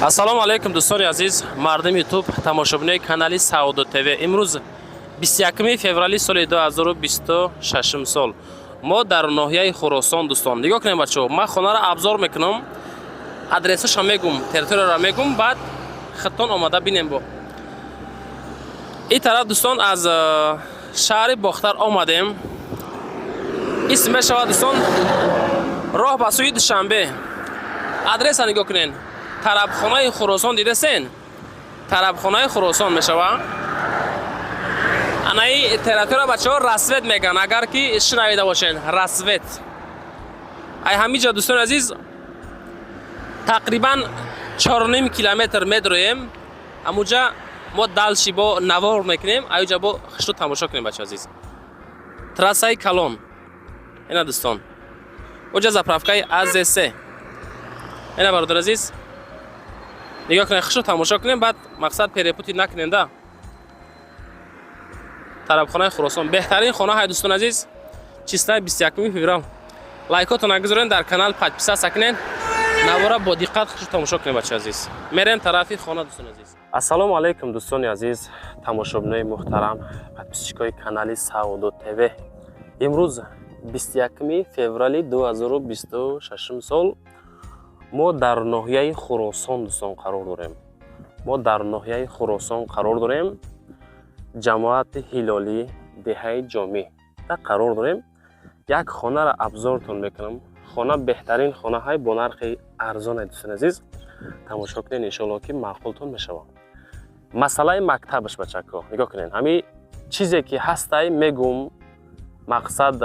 ассалому алайкум дӯстони азиз, мардуми ютуб, тамошобинои канали Саудо ТВ. Имрӯз 21 феврали соли 2026 сол. Мо дар ноҳияи Хӯросон дӯстон. Нигоҳ кунед бачаҳо, ман хонаро абзор мекунам, адресаша мегум, территорияро мегум, баъд хиттон омада бинем бо. Ин тараф дӯстон аз шаҳри Бохтар омадем. Исм мешавад дӯстон роҳ ба сӯи Душанбе. Адреса нигоҳ кунед. Тарабхонаи Хӯросон дидасен? Тарабхонаи Хӯросон мешава. Анаи территория бачаҳо Расвет меган, агар ки шунавида бошен, Расвет. Ай ҳамиҷа дӯстони азиз тақрибан 4.5 километр медроем. Амуҷа мо далши бо навор мекунем, аюҷа бо хишту тамошо кунем бачаҳо азиз. Трассаи Калон. Ина дӯстон. Оҷа заправкаи АЗС. Ина бародар азиз. Нигоҳ кунед, хишту тамошо кунем, баъд мақсад перепути накунем да. Тарабхонаи Хӯросон беҳтарин хона ҳай дӯстон азиз. Числа 21 феврал. Лайкотон гузорен, дар канал подписаться кунед. Навора бо диққат хишту тамошо кунем бачаҳо азиз. Мерем тарафи хона дӯстон азиз. Ассалому алайкум дӯстони азиз, тамошобинои муҳтарам, подписчикои канали Саудо ТВ. Имрӯз 21 феврали 2026 сол мо дар ноҳияи Хӯросон дӯстон қарор дорем. Мо дар ноҳияи Хӯросон қарор дорем. Ҷамоати ҳилолӣ деҳаи ҷомеъ да қарор дорем. Як хонаро абзортон мекунам. Хона беҳтарин хона ҳай бо нархи арзон ай дӯстони азиз. Тамошо кунед, иншоалло ки маъқултон мешавад. Масъалаи мактабаш бачако. Нигоҳ кунед. Ҳамин чизе ки ҳастай мегум, мақсад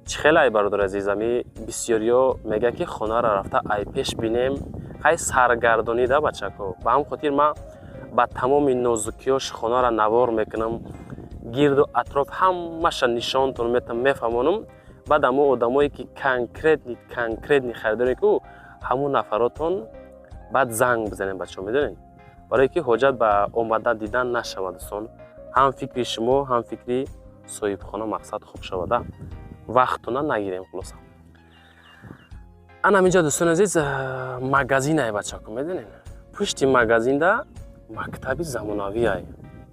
чихелай бародар азиз, ами бисёриё мега ки хонаро рафта ай пеш бинем, хай саргардонида бачако. Ба ҳам хотир ман ба тамоми нозукиёш хонаро навор мекунам, гирду атроф ҳамаша нишонтон мефаҳмонам. Баъд амо одамое ки конкретни харидорем ку ҳамун нафаротон баъд занг бизанем бачаҳо, медонед? Барое ки ҳоҷат ба омада дидан нашавад дӯстон. ҳам фикри шумо, ҳам фикри соҳибхона мақсад хуб шавада. Вақтона нагирем хулоса. Ан ҳаминҷа дӯстони азиз магазин ай бачако, медонед? Пушти магазинда мактаби замонавӣ ай.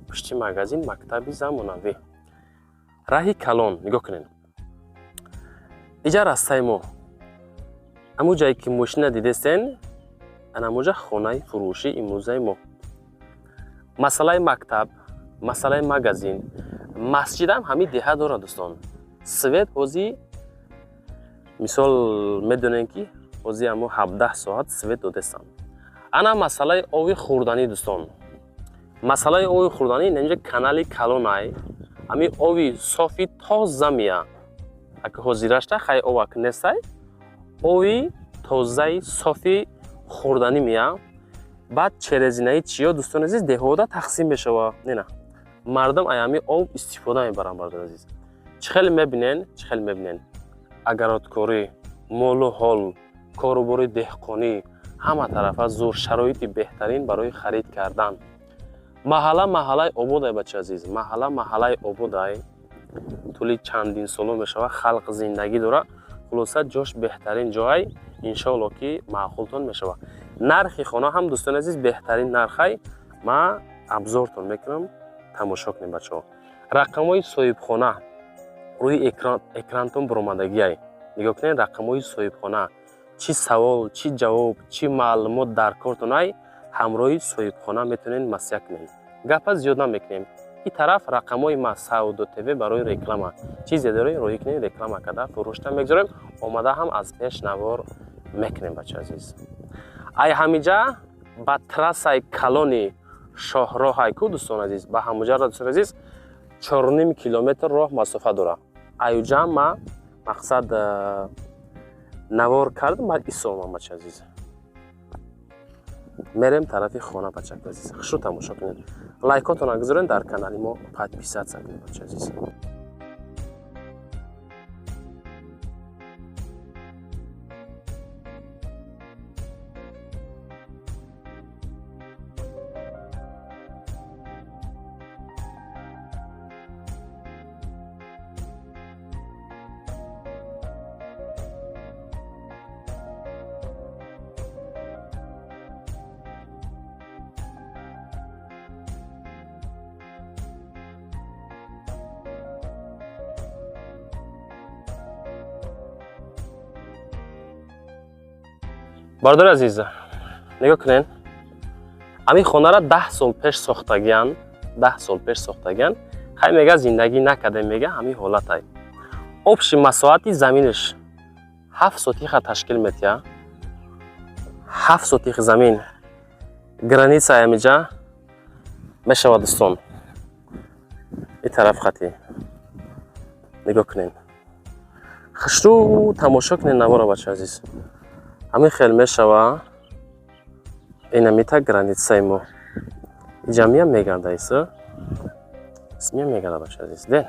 Пушти магазин мактаби замонавӣ. Раҳи Калон, нигоҳ кунед. Иҷа растаи мо. Аму ҷае ки мошина дидестен, анамуҷа хонаи фурӯши имрӯзаи мо. Масъалаи мактаб, масъалаи магазин, масҷидам ҳамин деҳа дорад дӯстон. Свет ҳози мисол медонем ки ҳози амо 17 соат свет додестанд. Ана масъалаи ови хӯрданӣ дӯстон. Масъалаи ови хӯрданӣ инҷа канали Калон ай. Ҳамин ови софи тоза мия. Ака ҳозирашта хай овак нестай. Ови тозаи софи хӯрданӣ мия. Баъд черезинаи чиё дӯстон азиз деҳода тақсим мешава. Нена. Мардам ай ҳамин ов истифода мебаранд бародар азиз. Чихел мебинен агароткорӣ, молу ҳол, корубори деҳқонӣ, ҳама тарафа зур шароити беҳтарин барои харид кардан. Маҳаллаи обод ай бачаҳо азиз, маҳаллаи обод ай. Тӯли чандин соло мешава, халқ зиндагӣ дора. Хулоса ҷош беҳтарин ҷо ай, иншоалло ки маъқултон мешава. Нархи хона ҳам дӯстони азиз беҳтарин нарх ай. Ман абзортон мекунам, тамошо кунем бачаҳо. Рақамҳои соҳибхона рӯи экрантон буромадагӣ ай. Нигоҳ кунед, рақамҳои соҳибхона. Чӣ савол, чӣ ҷавоб, чӣ маълумот дар кортон ай, ҳамроҳи соҳибхона метавонед масъя кунед. Гапа зиёд намекунем. Ин тараф рақамҳои ма Саудо ТВ барои реклама. Чизе дорем, роҳӣ кунед, реклама карда фурӯшта мегузорем. Омада ҳам аз пеш навор мекунем бачаҳо азиз. Ай ҳамиҷа ба трассаи Калони шоҳроҳ ай ку дӯстон азиз, ба ҳамуҷара дӯстон азиз 4.5 километр роҳ масофа дора. Аюҷа ма мақсад навор кардам, баъд исомам бачаҳо азиз. Мерем тарафи хона бачаҳо азиз. Хушрӯ тамошо кунед. Лайкотон гузорен, дар канали мо подписаться кунед бачаҳо азиз. бардор азиза, нигоҳ кунед. Ҳамин хонара 10 сол пеш сохтагиян, 10 сол пеш сохтагиян. Хай мега зиндагӣ накарда, мега ҳамин ҳолатай. Общи масоҳати заминаш 7 сотиха ташкил метия. 7 сотих замин. Граница амиҷа мешавад дӯстон. ин тараф хати. Нигоҳ кунед. Хушрӯ тамошо кунед навора бача азиз. Ҳамин хел мешава. Инамита границаи мо. Иҷамия мегарда иса. Исмия мегарда бача азиз. Ден.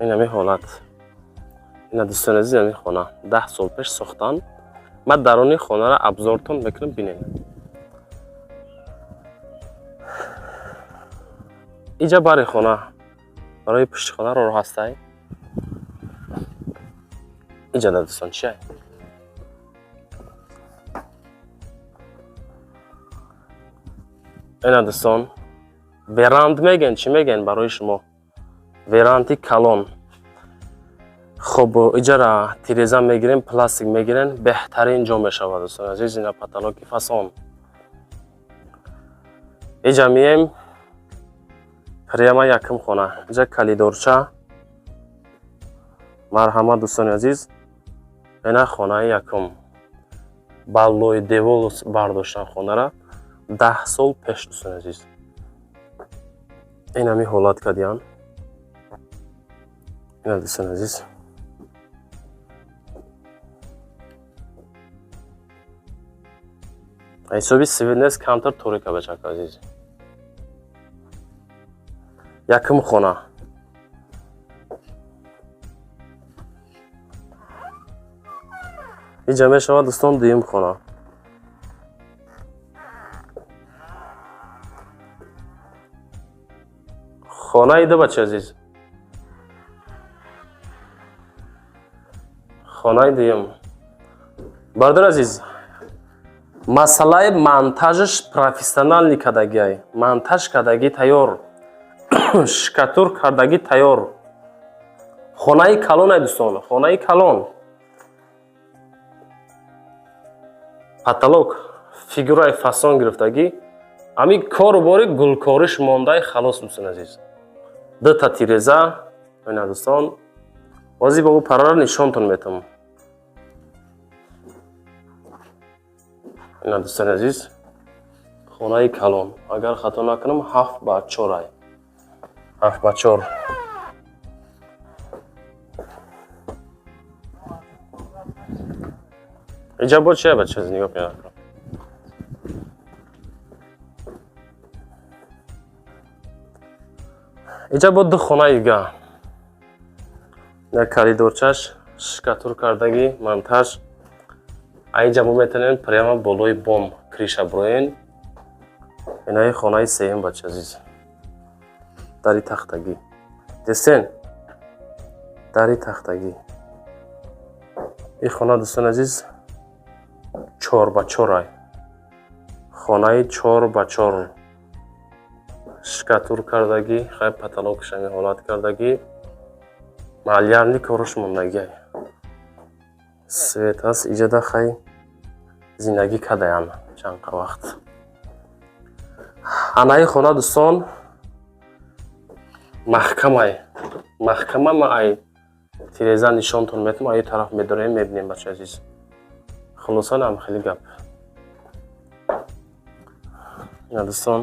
Инами ҳолат. Ина дӯстон азиз ҳамин хона 10 сол пеш сохтан. Ман дарони хонара абзортон мекунам бинед. Иҷа бари хона. Барои пушти хона роҳ ҳастай. Иҷа да дӯстон чӣ ай? Ина дӯстон веранд мегӯян, чӣ мегӯян барои шумо? Веранти калон. خب اجرا تیرزا میگیریم پلاستیک میگیرن بهترین جا میشود دوستان عزیز. اینا پتالوکی فاسون اینجا میایم پریما یکم خونه اینجا کلیدورچه مرحمت دوستان عزیز. اینا خونه یکم بالای دیوال برداشتن خونه را 10 سال پیش دوستان عزیز. اینا می حالت کردیان. اینا دوستان عزیز حسابی سیویلنس کمتر طوری که بچه عزیز. یکم خونه این جمعه شما دوستان دویم خونه. خانه ایده بچه عزیز. خانه دویم بردار عزیز. масъалаи монтажаш профессионални кардагиай. Монтаж кардагӣ тайёр. Шкатур кардагӣ тайёр. Хонаи калон ай дӯстон, хонаи калон. Потолок фигураи фасон гирифтагӣ. Ами корубори гулкориш мондаи халос дӯстон азиз. Дута тиреза, ина дӯстон. Ҳозир бо парара нишонтон метавонам. ина дӯстон азиз хонаи калон. Агар хато накунам 7x4 ай. 7x4. иҷа бо чия бача аз нигоҳ кунед. иҷа бо ду хонаи дига. як коридорчаш шкатур кардагӣ монтаж. Айҷа мо метавонем прямо болои бом криша броен. Инаи хонаи сеюм бача азиз. Дари тахтагӣ. Дестен? Дари тахтагӣ. ин хона дӯстон азиз 4x4 ай. хонаи 4x4. Шкатур кардагӣ, хай потолокаш ҳамин ҳолат кардагӣ. Малярни кораш мондагӣ ай. Свет аст иҷада хай зиндагӣ кардаян чанқа вақт. Анаи хона дӯстон маҳкам ай. Маҳкама ма ай тиреза нишонтон метавонам. Ай тараф медорем мебинем бача азиз. хулосан ам хеле гап. ина дӯстон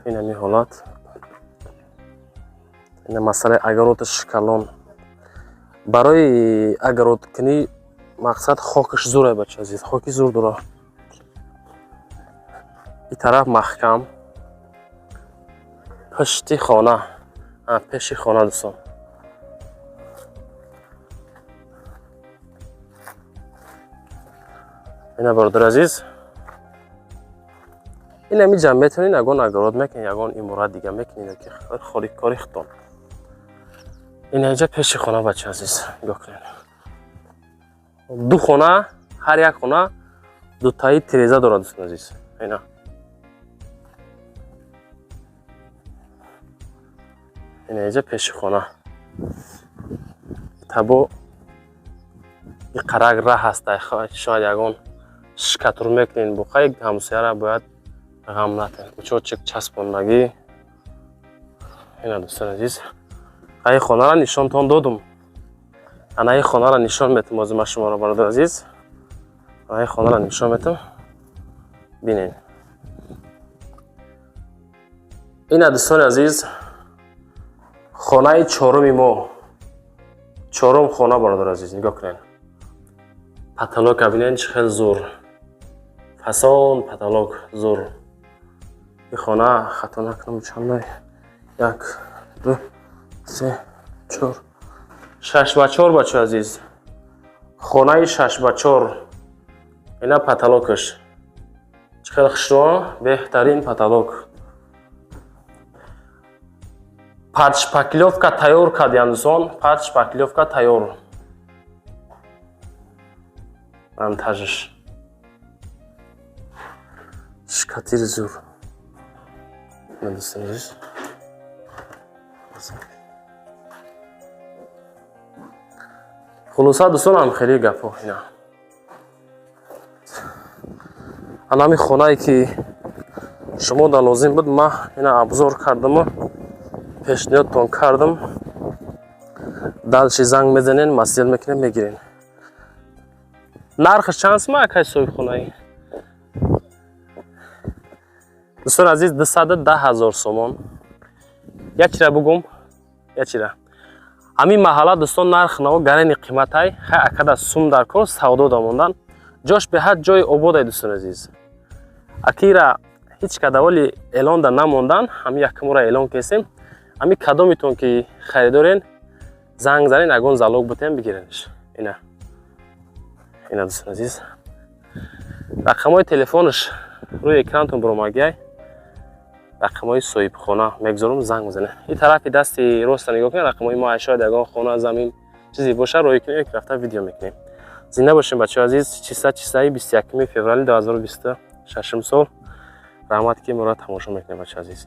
ин ҳамин ҳолат. ина масъалаи агароташ калон. барои агароткунӣ мақсад хокаш зур ай бача азиз. хоки зур дора. ин тараф маҳкам. пушти хона. пеши хона дӯстон. ина бародар азиз. ин ҳами ҷамъ метавонед ягон агарот мекунед, ягон иморат дига мекунед ки кори хитон. ин инҷа пеши хона бача азиз. нигоҳ кунед. ду хона, ҳар як хона дутаи тиреза дорад дӯстон азиз. ина ин инҷа пеши хона. табо این قرق راه هست شاید یگان شکتر میکنین بخواه همسایه را باید غم نتین چون چک چسباندگی این دوستان عزیز این خانه را نشان تان دادم انا این خانه را نشان میتم از شما را برادر عزیز این خانه را نشان میتم بینین این دوستان عزیز خانه چهارم ما چهارم خانه برادر عزیز نگاه کنین پتالوگ ببینین چه خیلی زور فسان پتالوگ زور این خانه خطا نکنم چند یک دو سه چهار 6x4 بچه عزیز خانه 6x4 اینا پتالوگش چه خیلی خشتوا بهترین پتالوگ Подшпаклевка тайёр кардем дӯстон. Подшпаклевка тайёр. Монтажш. Шкатир зур. Надо خلاصه دوستان هم خیلی گپا اینا. الان خونه ای که شما در لازم بود ما اینا ابزار کردم پیشنهادتون کردم دلش زنگ میزنین مسئله میکنین میگیرین نرخش چند است ما اکای سوی خونه ای دوستان عزیز 210,000 سومان یکی را بگم یکی را همین محله دوستان نرخ نو گرین قیمت های خیلی اکد سوم در کار سودا داموندن جاش به هر جای آباد های دوستان عزیز اکی را هیچ کدوالی اعلان در نموندن همین یکم را اعلان کسیم همین کدامیتون که خریدارین زنگ زنین اگون زالوگ بتین بگیرینش اینا دوستان عزیز رقم های تلفنش روی اکرانتون برامگی رقم های صاحب خانه میگذارم زنگ بزنه این طرف دست راست نگاه کنید رقم های ما شاید اگه خانه زمین چیزی باشه روی کنیم یک رفته ویدیو میکنیم زنده باشین بچه عزیز 21 فوریه 2026 سال رحمت که مرا تماشا میکنید بچه عزیز